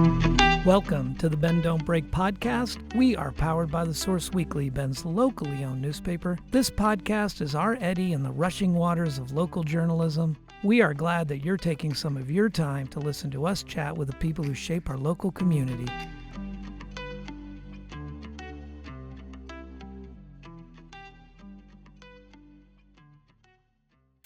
Welcome to the Bend Don't Break podcast. We are powered by The Source Weekly, Bend's locally owned newspaper. This podcast is our eddy in the rushing waters of local journalism. We are glad that you're taking some of your time to listen to us chat with the people who shape our local community.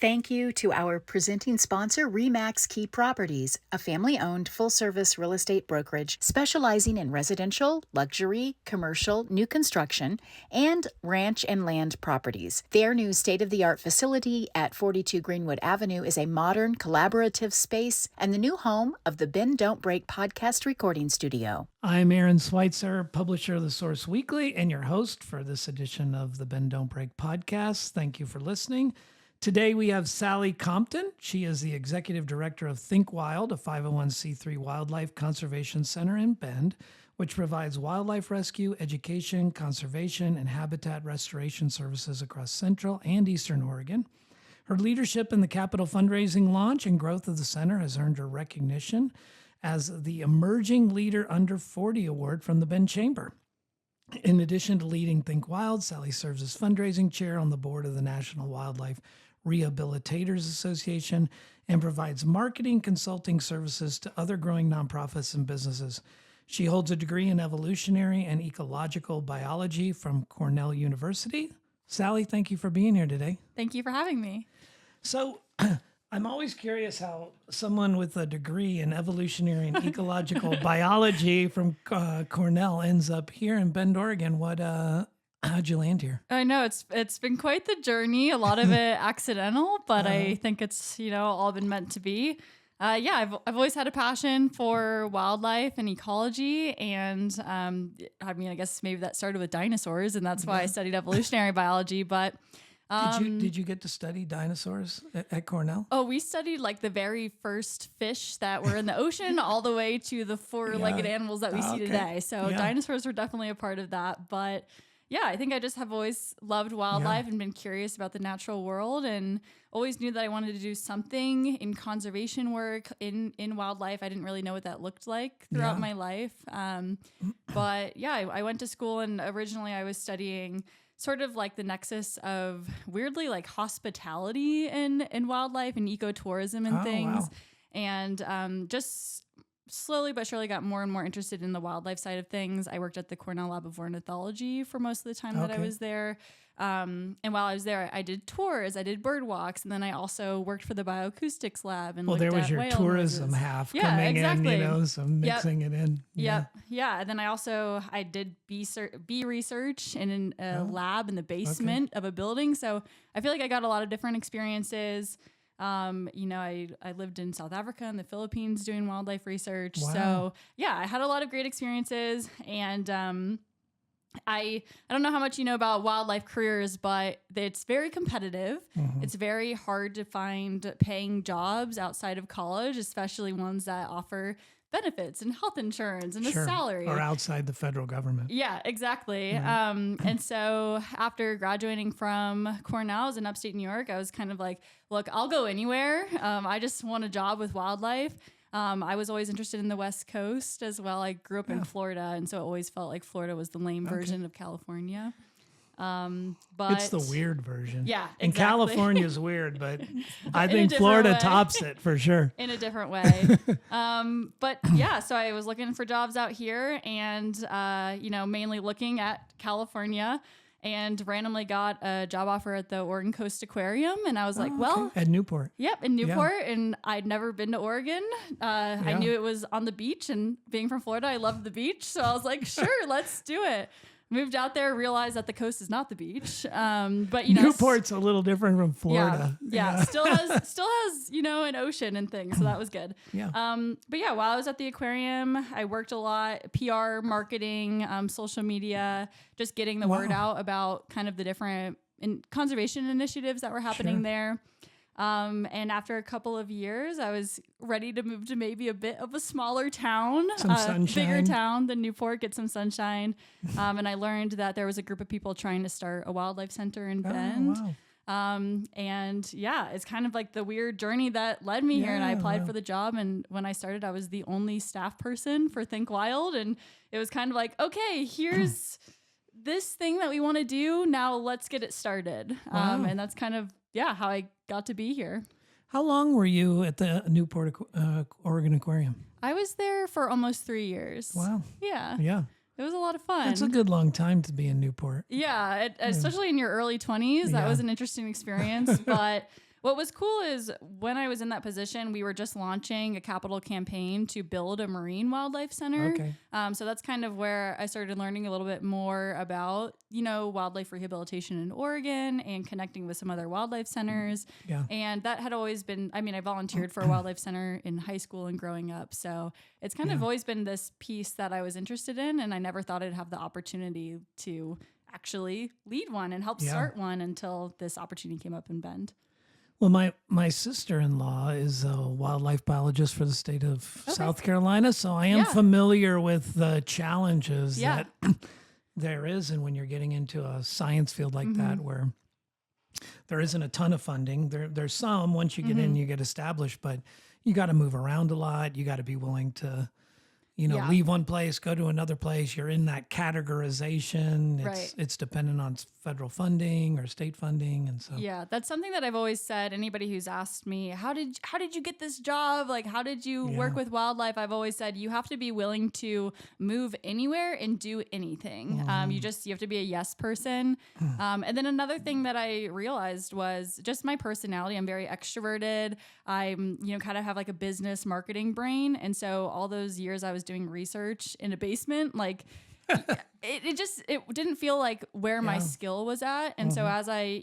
Thank you to our presenting sponsor, RE/MAX Key Properties, a family-owned full-service real estate brokerage specializing in residential, luxury, commercial, new construction, and ranch and land properties. Their new state-of-the-art facility at 42 Greenwood Avenue is a modern, collaborative space and the new home of the Bend Don't Break podcast recording studio. I'm Aaron Switzer, publisher of The Source Weekly, and your host for this edition of the Bend Don't Break podcast. Thank you for listening. Today we have Sally Compton. She is the executive director of Think Wild, a 501c3 wildlife conservation center in Bend, which provides wildlife rescue, education, conservation, and habitat restoration services across Central and Eastern Oregon. Her leadership in the capital fundraising launch and growth of the center has earned her recognition as the Emerging Leader Under 40 Award from the Bend Chamber. In addition to leading Think Wild, Sally serves as fundraising chair on the board of the National Wildlife Rehabilitators Association and provides marketing consulting services to other growing nonprofits and businesses. She holds a degree in evolutionary and ecological biology from Cornell University. Sally, thank you for being here today. Thank you for having me. So I'm always curious how someone with a degree in evolutionary and ecological biology from Cornell ends up here in Bend, Oregon. How'd you land here? I know it's been quite the journey. A lot of it accidental, but I think it's all been meant to be. I've always had a passion for wildlife and ecology, and I guess maybe that started with dinosaurs, and that's why I studied evolutionary biology. But did you get to study dinosaurs at Cornell? Oh, we studied like the very first fish that were in the ocean, all the way to the four-legged animals that we see today. So dinosaurs were definitely a part of that, but. Yeah, I think I just have always loved wildlife and been curious about the natural world, and always knew that I wanted to do something in conservation work in wildlife. I didn't really know what that looked like throughout my life. But I went to school, and originally I was studying sort of like the nexus of weirdly like hospitality and wildlife and ecotourism and things. Wow. And just slowly but surely got more and more interested in the wildlife side of things. I worked at the Cornell Lab of Ornithology for most of the time that I was there. And while I was there, I did tours, I did bird walks, and then I also worked for the Bioacoustics Lab. And there was your tourism half coming in, so mixing it in. Yeah. And then I did bee research in a lab in the basement of a building. So I feel like I got a lot of different experiences. I lived in South Africa and the Philippines doing wildlife research. Wow. So I had a lot of great experiences, and I don't know how much you know about wildlife careers, but it's very competitive. Mm-hmm. It's very hard to find paying jobs outside of college, especially ones that offer benefits and health insurance and a salary. Or outside the federal government. Yeah, exactly. Mm-hmm. And so after graduating from Cornell, I was in upstate New York. I was kind of like, look, I'll go anywhere. I just want a job with wildlife. I was always interested in the West Coast as well. I grew up in Florida, and so it always felt like Florida was the lame version of California. But it's the weird version. Yeah, exactly. And California's weird, but I think Florida tops it for sure. In a different way. So I was looking for jobs out here, and mainly looking at California, and randomly got a job offer at the Oregon Coast Aquarium, and I was like, at Newport. Yep, in Newport, and I'd never been to Oregon. I knew it was on the beach, and being from Florida, I loved the beach, so I was like, sure, let's do it. Moved out there, realized that the coast is not the beach. But Newport's a little different from Florida. Yeah. Still has an ocean and things, so that was good. Yeah. While I was at the aquarium, I worked a lot, PR, marketing, social media, just getting the word out about kind of the different conservation initiatives that were happening there. And after a couple of years, I was ready to move to maybe a bit of a smaller town, bigger town than Newport, get some sunshine. And I learned that there was a group of people trying to start a wildlife center in Bend. And yeah, it's kind of like the weird journey that led me here. And I applied for the job. And when I started, I was the only staff person for Think Wild. And it was kind of like, okay, here's this thing that we want to do. Now let's get it started. And that's kind of, how I got to be here. How long were you at the Newport Oregon Aquarium? I was there for almost 3 years. Wow. Yeah. Yeah. It was a lot of fun. It's a good long time to be in Newport. Yeah, especially in your early 20s. That was an interesting experience. But what was cool is when I was in that position, we were just launching a capital campaign to build a marine wildlife center. Okay. So that's kind of where I started learning a little bit more about, wildlife rehabilitation in Oregon and connecting with some other wildlife centers. Yeah. And that had always been, I volunteered for a wildlife center in high school and growing up. So it's kind of always been this piece that I was interested in. And I never thought I'd have the opportunity to actually lead one and help start one until this opportunity came up in Bend. Well, my sister-in-law is a wildlife biologist for the state of South Carolina, so I am familiar with the challenges that there is, and when you're getting into a science field like that, where there isn't a ton of funding, there's some. Once you get in, you get established, but you got to move around a lot. You got to be willing to, leave one place, go to another place. You're in that categorization. It's dependent on federal funding or state funding, and so that's something that I've always said. Anybody who's asked me, how did you get this job? Like, how did you work with wildlife? I've always said you have to be willing to move anywhere and do anything. You have to be a yes person. And then another thing that I realized was just my personality. I'm very extroverted. I'm kind of have like a business marketing brain, and so all those years I was doing research in a basement, like it didn't feel like where my skill was at. And so as I,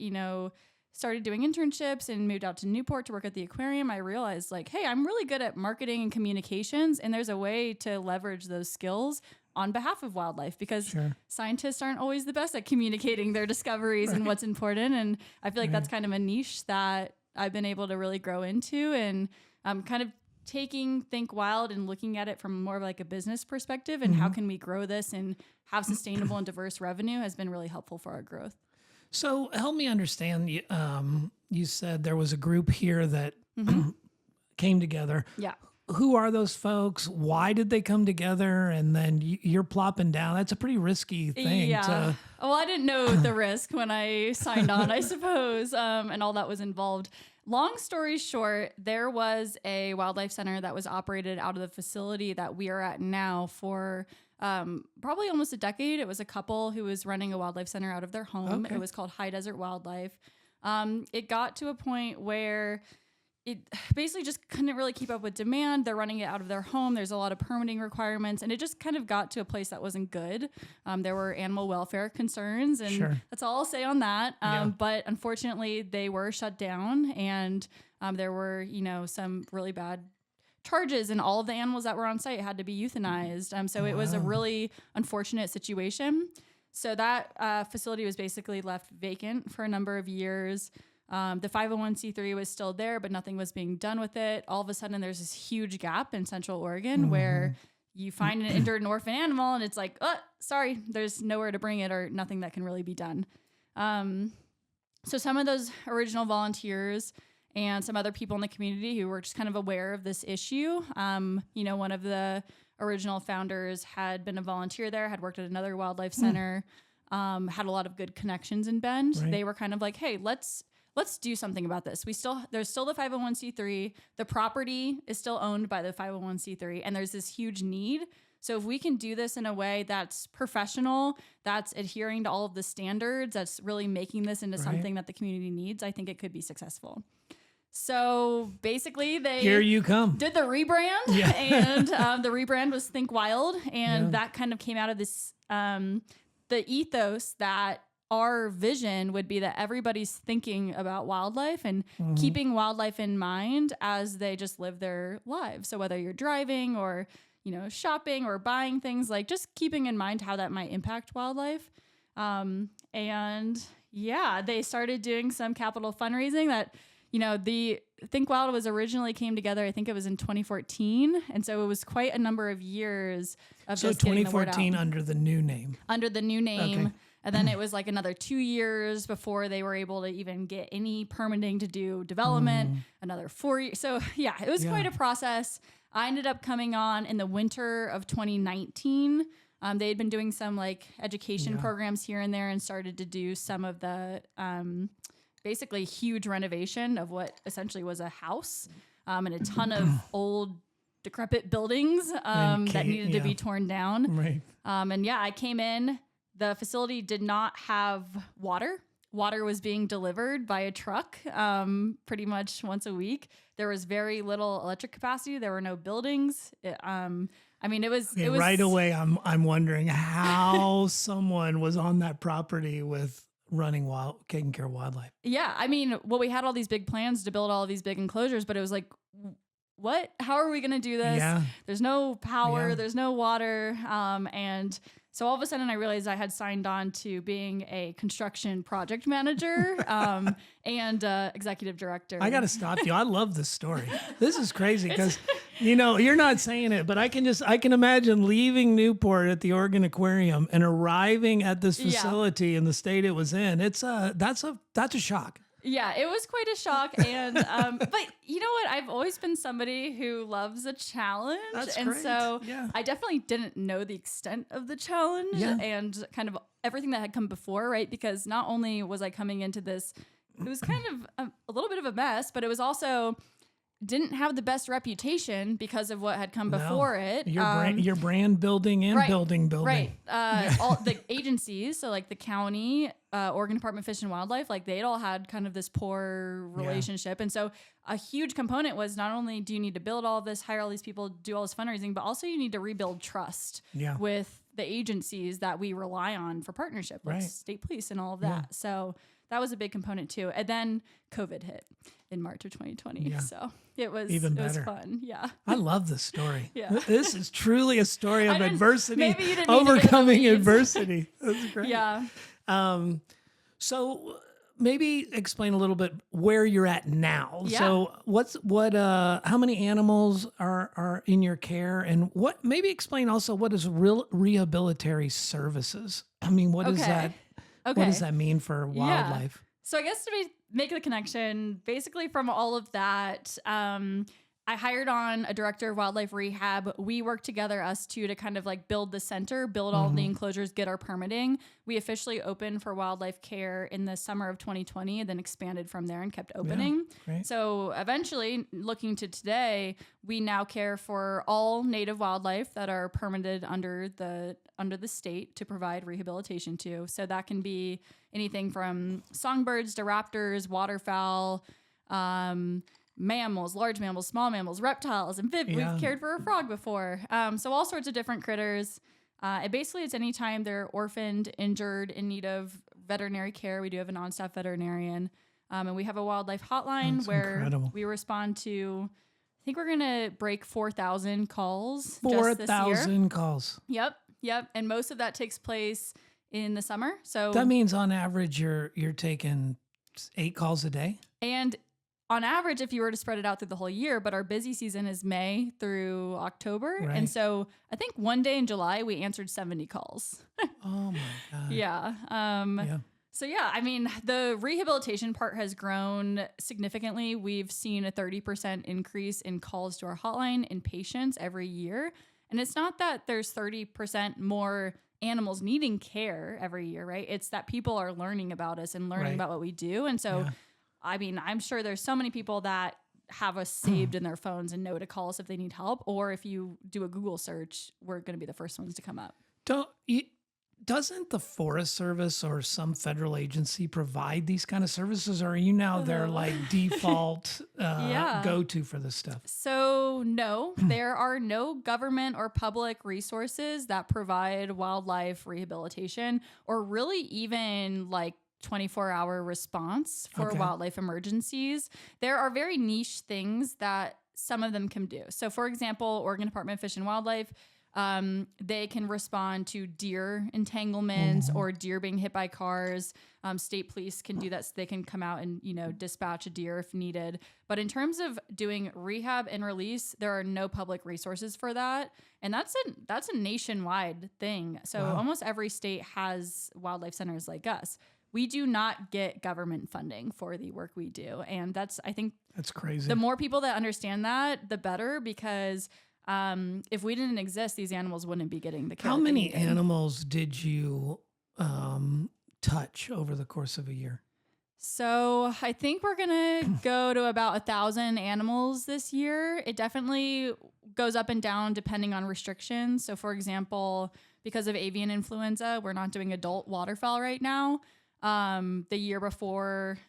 started doing internships and moved out to Newport to work at the aquarium, I realized like, hey, I'm really good at marketing and communications. And there's a way to leverage those skills on behalf of wildlife, because scientists aren't always the best at communicating their discoveries and what's important. And I feel like that's kind of a niche that I've been able to really grow into, and kind of taking Think Wild and looking at it from more of like a business perspective and how can we grow this and have sustainable and diverse revenue has been really helpful for our growth. So help me understand. You said there was a group here that came together. Yeah. Who are those folks? Why did they come together? And then you're plopping down. That's a pretty risky thing. Yeah. Well, I didn't know the risk when I signed on, I suppose, and all that was involved. Long story short, there was a wildlife center that was operated out of the facility that we are at now for probably almost a decade. It was a couple who was running a wildlife center out of their home. It was called High Desert Wildlife. It got to a point where it basically just couldn't really keep up with demand. They're running it out of their home. There's a lot of permitting requirements, and it just kind of got to a place that wasn't good. There were animal welfare concerns, and that's all I'll say on that. But unfortunately, they were shut down, and there were, some really bad charges, and all of the animals that were on site had to be euthanized. So it was a really unfortunate situation. So that facility was basically left vacant for a number of years. The 501c3 was still there, but nothing was being done with it. All of a sudden, there's this huge gap in Central Oregon where you find an injured and orphan animal, and it's like, oh, sorry, there's nowhere to bring it or nothing that can really be done. So some of those original volunteers and some other people in the community who were just kind of aware of this issue. One of the original founders had been a volunteer there, had worked at another wildlife center, had a lot of good connections in Bend. They were kind of like, hey, let's do something about this. There's still the 501c3. The property is still owned by the 501c3, and there's this huge need. So if we can do this in a way that's professional, that's adhering to all of the standards, that's really making this into something that the community needs, I think it could be successful. So basically Here you come. did the rebrand, and the rebrand was Think Wild, and that kind of came out of this, the ethos that our vision would be that everybody's thinking about wildlife and keeping wildlife in mind as they just live their lives. So whether you're driving or, shopping or buying things, like just keeping in mind how that might impact wildlife. They started doing some capital fundraising that, the Think Wild came together, I think it was in 2014. And so it was quite a number of years of just getting the word out. So 2014 under the new name. Under the new name. And then it was like another 2 years before they were able to even get any permitting to do development, another 4 years. So yeah, it was quite a process. I ended up coming on in the winter of 2019. They had been doing some like education programs here and there and started to do some of the basically huge renovation of what essentially was a house and a ton of old decrepit buildings that needed to be torn down. Right. And I came in. The facility did not have water. Water was being delivered by a truck pretty much once a week. There was very little electric capacity. There were no buildings. It was right away. I'm wondering how someone was on that property with taking care of wildlife. Yeah, we had all these big plans to build all these big enclosures, but it was like, what? How are we going to do this? Yeah. There's no power. There's no water. And so all of a sudden I realized I had signed on to being a construction project manager and executive director. I got to stop you. I love this story. This is crazy because, you're not saying it, but I can imagine leaving Newport at the Oregon Aquarium and arriving at this facility in the state it was in. That's a shock. Yeah, it was quite a shock. And, but you know what? I've always been somebody who loves a challenge. That's and great. So Yeah. I definitely didn't know the extent of the challenge and kind of everything that had come before, right? Because not only was I coming into this, it was kind of a little bit of a mess, but it was also didn't have the best reputation because of what had come before it. Your brand building and building. Right. All the agencies, so like the county, Oregon Department of Fish and Wildlife, like they'd all had kind of this poor relationship. And so a huge component was not only do you need to build all of this, hire all these people, do all this fundraising, but also you need to rebuild trust with the agencies that we rely on for partnership, like state police and all of that. So that was a big component too. And then COVID hit in March of 2020. Yeah. So it was even better. It was fun. Yeah. I love this story. Yeah. This is truly a story of adversity, maybe you didn't overcoming adversity. That's great. Yeah. So maybe explain a little bit where you're at now. Yeah. So how many animals are in your care, and maybe explain also what is rehabilitatory services? What is that? Okay. What does that mean for wildlife? So I guess to make the connection, basically from all of that, I hired on a director of wildlife rehab. We worked together, us two, to kind of like build the center, build all the enclosures, get our permitting. We officially opened for wildlife care in the summer of 2020 and then expanded from there and kept opening. Yeah, so eventually, looking to today, we now care for all native wildlife that are permitted under the state to provide rehabilitation to. So that can be anything from songbirds to raptors, waterfowl, mammals, large mammals, small mammals, reptiles, amphibians. We've cared for a frog before. So all sorts of different critters. Basically, it's anytime they're orphaned, injured, in need of veterinary care. We do have a non-staff veterinarian. And we have a wildlife hotline where we respond to, I think we're going to break 4,000 calls. 4,000 calls. Yep. And most of that takes place in the summer. So that means on average, you're taking 8 calls a day? And on average, if you were to spread it out through the whole year, but our busy season is May through October. Right. And so I think one day in July, we answered 70 calls. Oh my God. Yeah. So the rehabilitation part has grown significantly. We've seen a 30% increase in calls to our hotline in patients every year. And it's not that there's 30% more animals needing care every year, right? It's that people are learning about us and learning about what we do. And so I'm sure there's so many people that have us saved in their phones and know to call us if they need help. Or if you do a Google search, we're going to be the first ones to come up. Doesn't the Forest Service or some federal agency provide these kind of services? Or are you now their like default go-to for this stuff? So no, there are no government or public resources that provide wildlife rehabilitation or really even like 24-hour response for wildlife emergencies. There are very niche things that some of them can do. So for example, Oregon Department of Fish and Wildlife, They can respond to deer entanglements or deer being hit by cars. State police can do that. So they can come out and, dispatch a deer if needed. But in terms of doing rehab and release, there are no public resources for that. And that's a nationwide thing. So almost every state has wildlife centers like us. We do not get government funding for the work we do. And I think that's crazy. The more people that understand that, the better, because if we didn't exist, these animals wouldn't be getting the care. How many animals did you touch over the course of a year? So I think we're going to go to about 1,000 animals this year. It definitely goes up and down depending on restrictions. So for example, because of avian influenza, we're not doing adult waterfowl right now. The year before,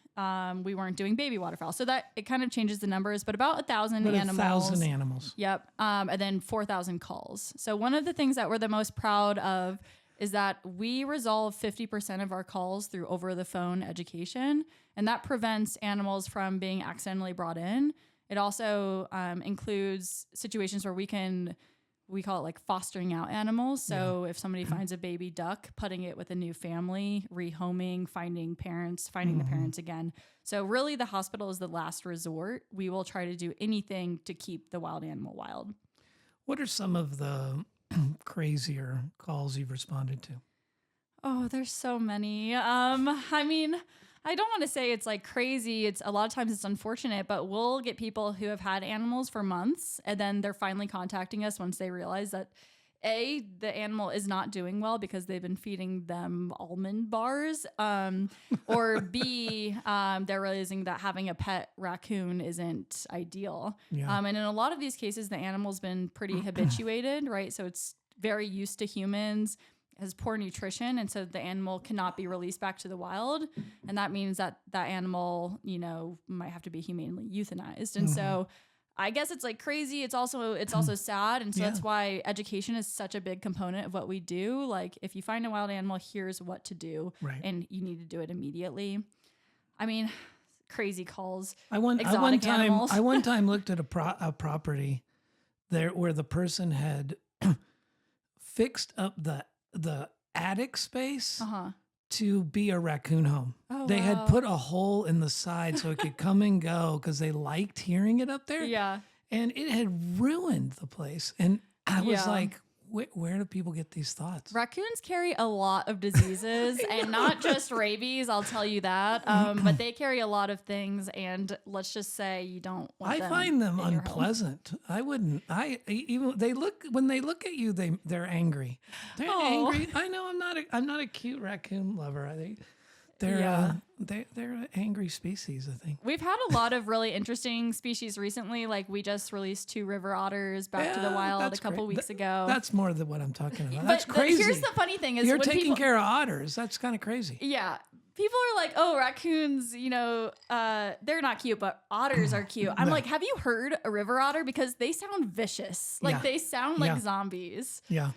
we weren't doing baby waterfowl. So that it kind of changes the numbers, but about 1,000 animals. 1,000 animals. Yep. And then 4,000 calls. So one of the things that we're the most proud of is that we resolve 50% of our calls through over-the-phone education, and that prevents animals from being accidentally brought in. It also includes situations where we call it like fostering out animals. So if somebody finds a baby duck, putting it with a new family, rehoming, finding the parents again. So really the hospital is the last resort. We will try to do anything to keep the wild animal wild. What are some of the crazier calls you've responded to? Oh, there's so many. I mean, I don't want to say it's like crazy. It's a lot of times it's unfortunate, but we'll get people who have had animals for months and then they're finally contacting us once they realize that A, the animal is not doing well because they've been feeding them almond bars, or B, they're realizing that having a pet raccoon isn't ideal. Yeah. And in a lot of these cases, the animal's been pretty habituated, right? So it's very used to humans, has poor nutrition, and so the animal cannot be released back to the wild, and that means that animal, might have to be humanely euthanized. And so I guess it's like crazy. It's also sad, and so that's why education is such a big component of what we do. Like, if you find a wild animal, here's what to do, and you need to do it immediately. I mean, crazy calls. I one time looked at a property there where the person had fixed up the attic space to be a raccoon home. They had put a hole in the side so it could come and go because they liked hearing it up there. Yeah. And it had ruined the place. And I was like, where do people get these thoughts? Raccoons carry a lot of diseases and not just rabies, I'll tell you that. But they carry a lot of things, and let's just say you don't want them. I find them unpleasant. I wouldn't. When they look at you, they're angry. They're angry. I know I'm not a cute raccoon lover. They're an angry species, I think. We've had a lot of really interesting species recently. Like, we just released 2 river otters back to the wild a couple weeks ago. That's more than what I'm talking about. That's crazy. Here's the funny thing is you're taking care of otters. That's kind of crazy. Yeah. People are like, oh, raccoons, they're not cute, but otters are cute. I'm like, have you heard a river otter? Because they sound vicious. Like, they sound like zombies. Yeah.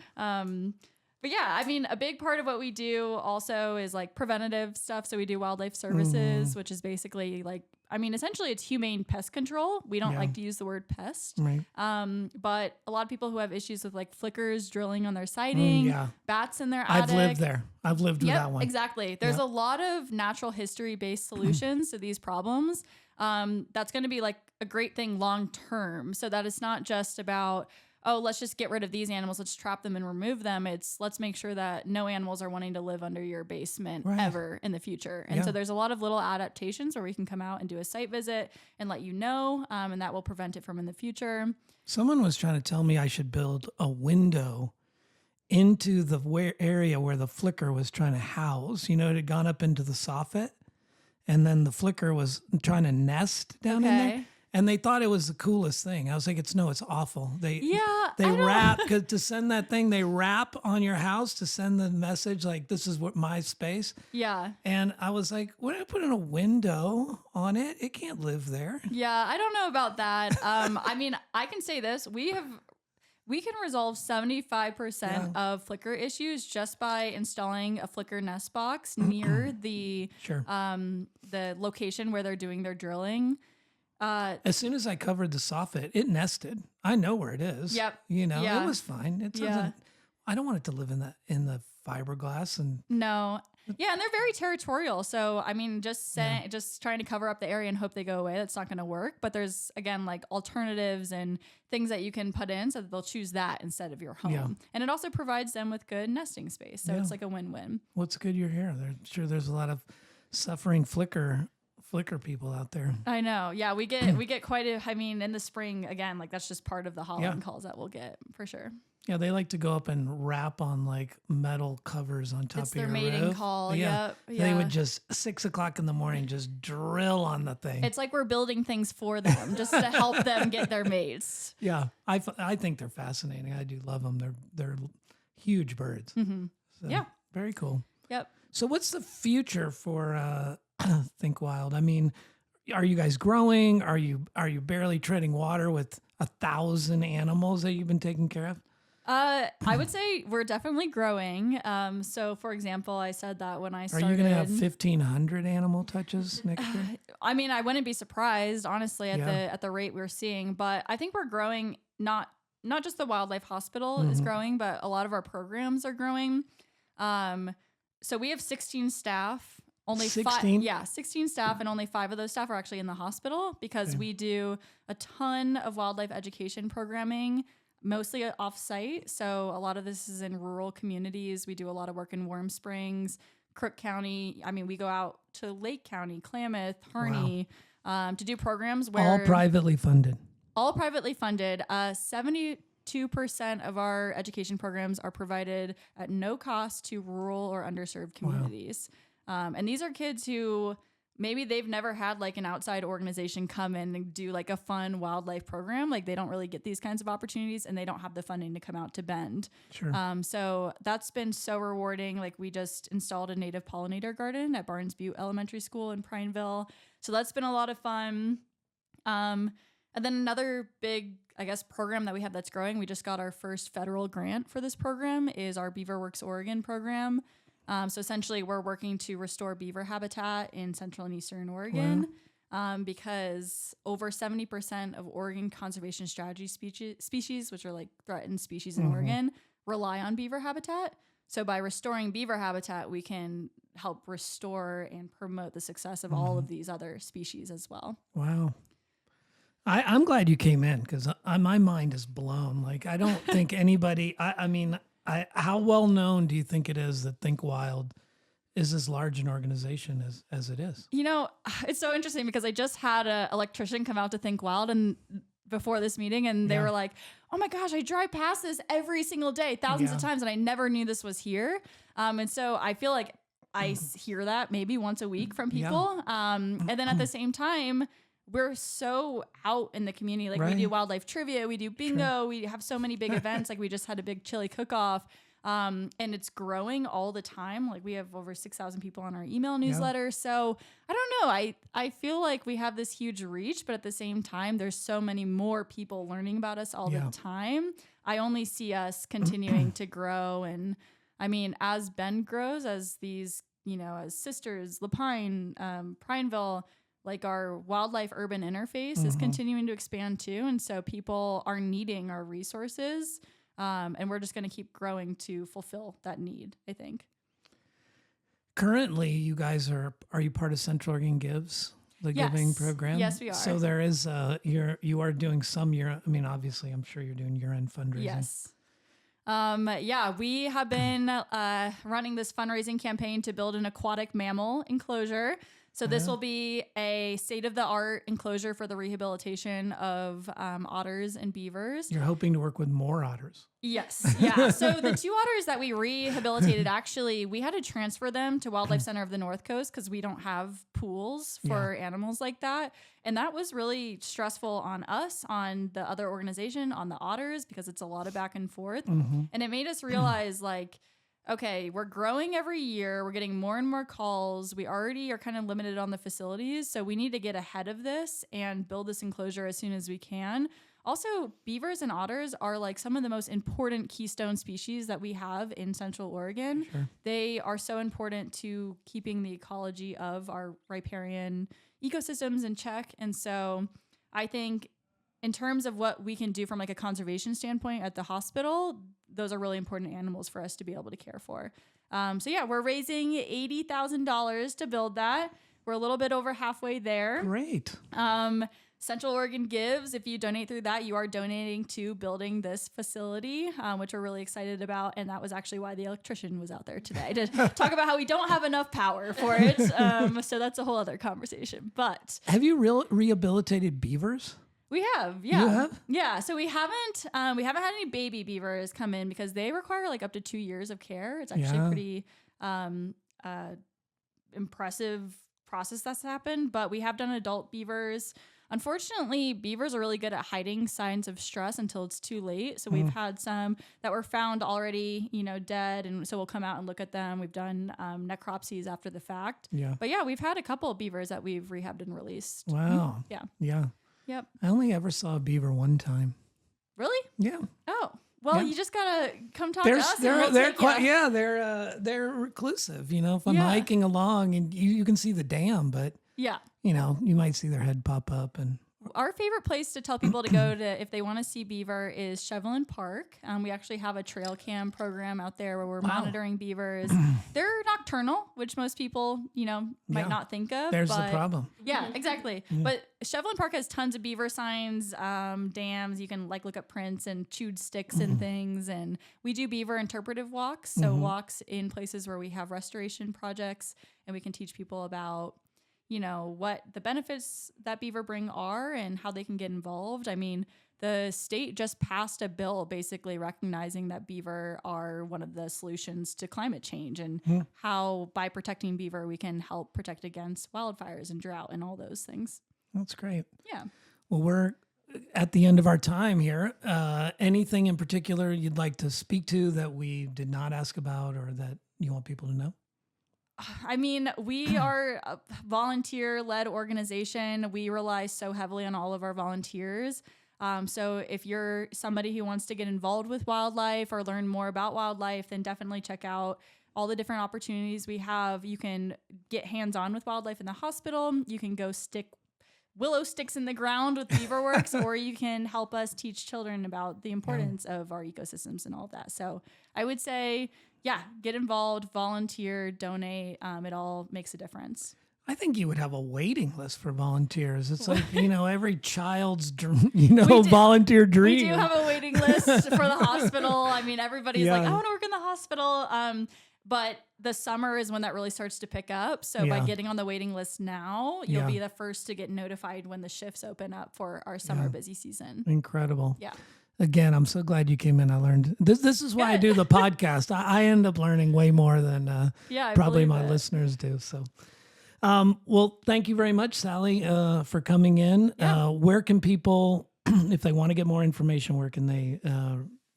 But yeah, I mean, a big part of what we do also is like preventative stuff. So we do wildlife services, which is basically like, essentially it's humane pest control. We don't like to use the word pest. Right. But a lot of people who have issues with like flickers drilling on their siding, bats in their attic. I've lived there. I've lived with that one. Exactly. There's a lot of natural history-based solutions to these problems. That's going to be like a great thing long-term. So that it's not just about, oh, let's just get rid of these animals, let's trap them and remove them. It's let's make sure that no animals are wanting to live under your basement ever in the future. And so there's a lot of little adaptations where we can come out and do a site visit and let you know, and that will prevent it from in the future. Someone was trying to tell me I should build a window into the area where the flicker was trying to house. It had gone up into the soffit, and then the flicker was trying to nest down in there. And they thought it was the coolest thing. I was like, it's awful. They wrap, because to send that thing, they wrap on your house to send the message like, this is what my space. Yeah. And I was like, when I put in a window on it, it can't live there. Yeah, I don't know about that. I can say this. We can resolve 75% of flicker issues just by installing a flicker nest box near the location where they're doing their drilling. As soon as I covered the soffit, it nested. I know where it is. Yep. It was fine. It doesn't. Yeah. I don't want it to live in the fiberglass and. No. Yeah, and they're very territorial. So I mean, just trying to cover up the area and hope they go away, that's not going to work. But there's, again, like alternatives and things that you can put in so that they'll choose that instead of your home. Yeah. And it also provides them with good nesting space. So it's like a win-win. Well, it's good you're here. I'm sure there's a lot of suffering flicker people out there. I know. Yeah, we get quite a, I mean, in the spring, again, like that's just part of the hollowing calls that we'll get for sure. Yeah, they like to go up and wrap on like metal covers on top It's of your their mating roof. call. Yeah. Yep. They would just 6 o'clock in the morning just drill on the thing. It's like we're building things for them just to help them get their mates. Yeah, I think they're fascinating. I do love them. They're huge birds. Mm-hmm. So, Yeah. Very cool. Yep. So what's the future for Think Wild? I mean, are you guys growing? Are you barely treading water with 1,000 animals that you've been taking care of? I would say we're definitely growing. So for example, I said that when I started. Are you going to have 1,500 animal touches next year? I mean, I wouldn't be surprised, honestly, at the rate we're seeing. But I think we're growing. Not just the wildlife hospital is growing, but a lot of our programs are growing. So we have 16 staff. Only 16? 16 staff, and only 5 of those staff are actually in the hospital because we do a ton of wildlife education programming, mostly off-site. So a lot of this is in rural communities. We do a lot of work in Warm Springs, Crook County. I mean, we go out to Lake County, Klamath, Harney, to do programs where All privately funded. All privately funded. 72% of our education programs are provided at no cost to rural or underserved communities. And these are kids who maybe they've never had like an outside organization come in and do like a fun wildlife program. Like they don't really get these kinds of opportunities and they don't have the funding to come out to Bend. Sure. So that's been so rewarding. Like we just installed a native pollinator garden at Barnes Butte Elementary School in Prineville. So that's been a lot of fun. And then another big, I guess, program that we have that's growing, we just got our first federal grant for this program, is our Beaverworks Oregon program. So essentially, we're working to restore beaver habitat in central and eastern Oregon because over 70% of Oregon conservation strategy species, which are like threatened species in Oregon, rely on beaver habitat. So by restoring beaver habitat, we can help restore and promote the success of all of these other species as well. Wow. I'm glad you came in because my mind is blown. Like, I don't think anybody, how well known do you think it is that Think Wild is as large an organization as it is? You know, it's so interesting because I just had an electrician come out to Think Wild and before this meeting, and they were like, oh my gosh, I drive past this every single day, thousands of times, and I never knew this was here. And so I feel like I hear that maybe once a week from people. And then at the same time, we're so out in the community. Like we do wildlife trivia, we do bingo, we have so many big events. Like we just had a big chili cook-off. And it's growing all the time. Like we have over 6,000 people on our email newsletter. So I don't know. I feel like we have this huge reach, but at the same time, there's so many more people learning about us all the time. I only see us continuing to grow. And I mean, as Bend grows, as these, as Sisters, Lapine, Prineville, like our wildlife urban interface is continuing to expand too. And so people are needing our resources. And we're just going to keep growing to fulfill that need, I think. Currently, you guys are you part of Central Oregon Gives, the giving program? Yes, we are. So there is you are doing some year. I mean, obviously, I'm sure you're doing year-end fundraising. Yes. We have been running this fundraising campaign to build an aquatic mammal enclosure. So this will be a state-of-the-art enclosure for the rehabilitation of otters and beavers. You're hoping to work with more otters. Yes. Yeah. So the 2 otters that we rehabilitated, actually, we had to transfer them to Wildlife Center of the North Coast because we don't have pools for animals like that. And that was really stressful on us, on the other organization, on the otters, because it's a lot of back and forth. And it made us realize, like, okay, we're growing every year. We're getting more and more calls. We already are kind of limited on the facilities. So we need to get ahead of this and build this enclosure as soon as we can. Also, beavers and otters are like some of the most important keystone species that we have in Central Oregon. Sure. They are so important to keeping the ecology of our riparian ecosystems in check. And so I think in terms of what we can do from like a conservation standpoint at the hospital, those are really important animals for us to be able to care for. So yeah, we're raising $80,000 to build that. We're a little bit over halfway there. Great. Central Oregon Gives. If you donate through that, you are donating to building this facility, which we're really excited about. And that was actually why the electrician was out there today to talk about how we don't have enough power for it. So that's a whole other conversation. But have you rehabilitated beavers? We have, yeah. You have? Yeah. So we haven't had any baby beavers come in because they require like up to 2 years of care. It's actually pretty impressive process that's happened. But we have done adult beavers. Unfortunately, beavers are really good at hiding signs of stress until it's too late. So we've had some that were found already, dead. And so we'll come out and look at them. We've done necropsies after the fact. Yeah. But yeah, we've had a couple of beavers that we've rehabbed and released. Wow. Yeah. Yeah. Yep. I only ever saw a beaver one time. Really? Yeah. Oh. Well, you just gotta come talk to us. They're reclusive. If I'm hiking along and you can see the dam, but you might see their head pop up. And our favorite place to tell people to go to if they want to see beaver is Chevelin Park. We actually have a trail cam program out there where we're monitoring beavers. They're nocturnal, which most people, might not think of. There's the problem. Yeah, exactly. Yeah. But Chevelin Park has tons of beaver signs, dams. You can look up prints and chewed sticks and things. And we do beaver interpretive walks. So walks in places where we have restoration projects and we can teach people about what the benefits that beaver bring are and how they can get involved. I mean, the state just passed a bill basically recognizing that beaver are one of the solutions to climate change and how by protecting beaver, we can help protect against wildfires and drought and all those things. That's great. Yeah. Well, we're at the end of our time here. Anything in particular you'd like to speak to that we did not ask about or that you want people to know? I mean, we are a volunteer-led organization. We rely so heavily on all of our volunteers. So if you're somebody who wants to get involved with wildlife or learn more about wildlife, then definitely check out all the different opportunities we have. You can get hands-on with wildlife in the hospital. You can go stick willow sticks in the ground with Beaverworks, or you can help us teach children about the importance of our ecosystems and all of that. So I would say, get involved, volunteer, donate. It all makes a difference. I think you would have a waiting list for volunteers. It's like, every child's, volunteer dream. We do have a waiting list for the hospital. I mean, everybody's like, I want to work in the hospital. But the summer is when that really starts to pick up. So by getting on the waiting list now, you'll be the first to get notified when the shifts open up for our summer busy season. Incredible. Yeah. Again, I'm so glad you came in. I learned this is why I do the podcast. I end up learning way more than probably my listeners do. So, well, thank you very much, Sally, for coming in. Yeah. Where can people, if they want to get more information, where can they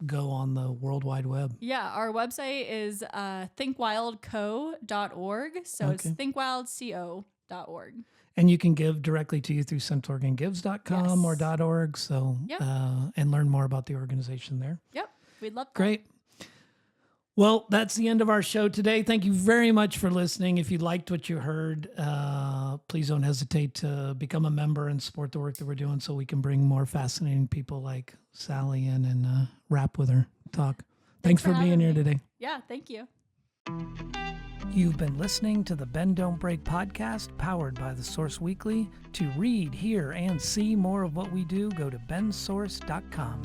go on the World Wide Web? Yeah, our website is thinkwildco.org. So it's thinkwildco.org. And you can give directly to you through centraloregongives.com or .org. So, and learn more about the organization there. Yep. We'd love that. Great. Well, that's the end of our show today. Thank you very much for listening. If you liked what you heard, please don't hesitate to become a member and support the work that we're doing so we can bring more fascinating people like Sally in and rap with her, talk. Thanks for being here today. Yeah, thank you. You've been listening to the Bend Don't Break podcast, powered by The Source Weekly. To read, hear, and see more of what we do, go to bensource.com.